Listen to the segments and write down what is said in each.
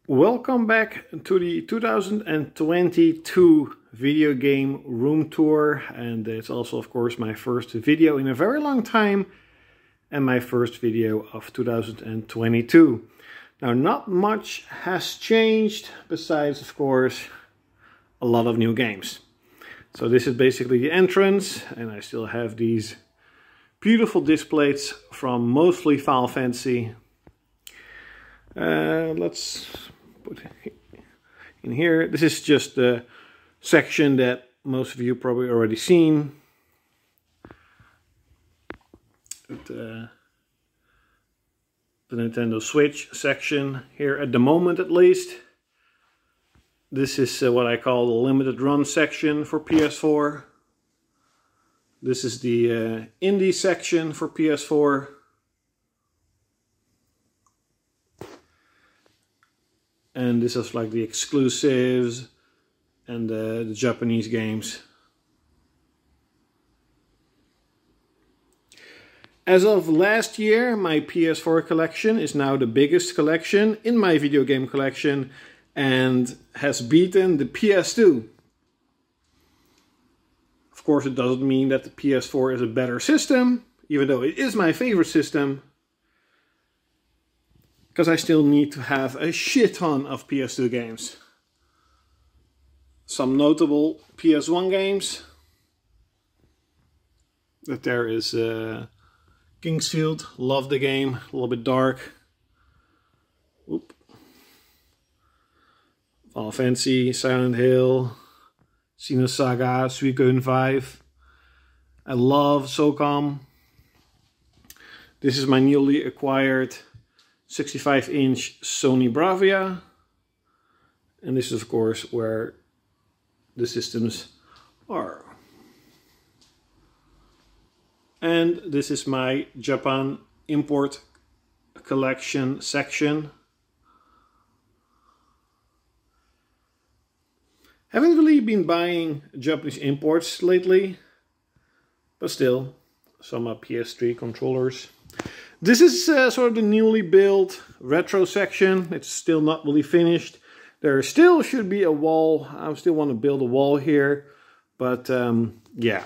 Welcome back to the 2022 video game room tour, and it's also of course my first video in a very long time and my first video of 2022. Now, not much has changed besides of course a lot of new games. So this is basically the entrance, and I still have these beautiful displays from mostly Final Fantasy. Let's put in here. This is just the section that most of you probably already seen. The Nintendo Switch section here at the moment, at least. This is what I call the limited run section for PS4. This is the indie section for PS4. And this is like the exclusives and the Japanese games. As of last year, my PS4 collection is now the biggest collection in my video game collection and has beaten the PS2. Of course, it doesn't mean that the PS4 is a better system, even though it is my favorite system, because I still need to have a shit ton of PS2 games. Some notable Ps1 games. That there is Kingsfield, love the game, a little bit dark. Oop. Final Fantasy, Silent Hill, Xenosaga, Suikoden 5. I love SOCOM. This is my newly acquired 65-inch Sony Bravia, and this is of course where the systems are. And this is my Japan import collection section. Haven't really been buying Japanese imports lately, but still some PS3 controllers. This is sort of the newly built retro section. It's still not really finished. There still should be a wall. I still want to build a wall here. But yeah.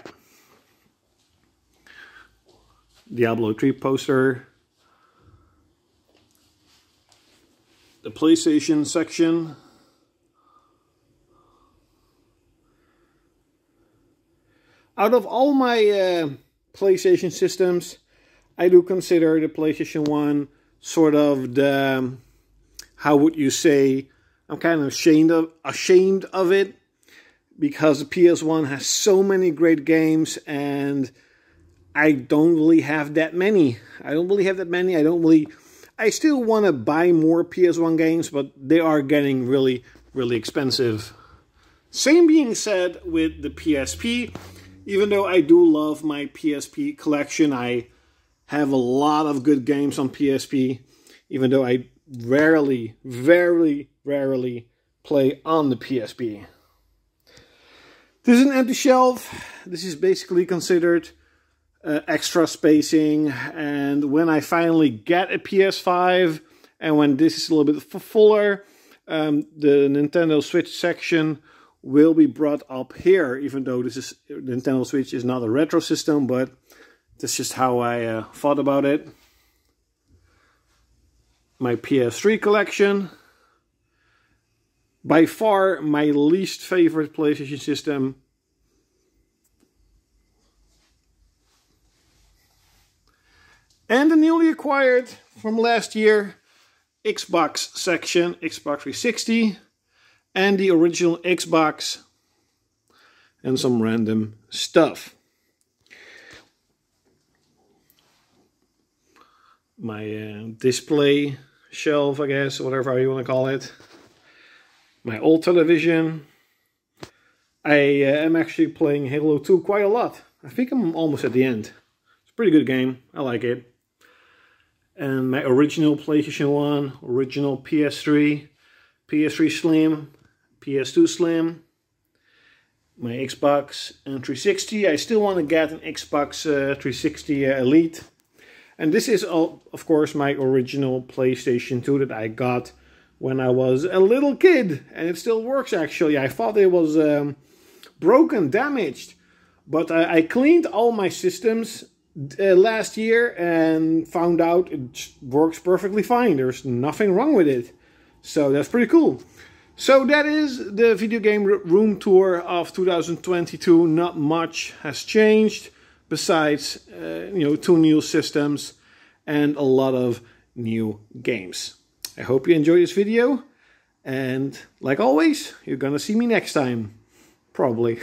Diablo 3 poster. The PlayStation section. Out of all my PlayStation systems, I do consider the PlayStation 1 sort of the, how would you say, I'm kind of ashamed of it, because the PS1 has so many great games and I don't really have that many. I still want to buy more PS1 games, but they are getting really, really expensive. Same being said with the PSP. Even though I do love my PSP collection, I have a lot of good games on PSP, even though I rarely, very rarely play on the PSP. This is an empty shelf. This is basically considered extra spacing, and when I finally get a PS5 and when this is a little bit fuller, the Nintendo Switch section will be brought up here, even though this is Nintendo Switch is not a retro system, but that's just how I thought about it. My Ps3 collection. By far my least favorite PlayStation system. And the newly acquired from last year Xbox section, Xbox 360. And the original Xbox. And some random stuff. My display shelf, I guess, whatever you want to call it. My old television. I am actually playing Halo 2 quite a lot. I think I'm almost at the end. It's a pretty good game. I like it. And my original PlayStation 1, original PS3, PS3 Slim, PS2 Slim, my Xbox and 360. I still want to get an Xbox 360 Elite. And this is, of course, my original PlayStation 2 that I got when I was a little kid, and it still works actually. I thought it was broken, damaged, but I cleaned all my systems last year and found out it works perfectly fine. There's nothing wrong with it, so that's pretty cool. So that is the video game room tour of 2022. Not much has changed besides 2 new systems and a lot of new games. I hope you enjoyed this video, and like always, you're gonna see me next time. Probably.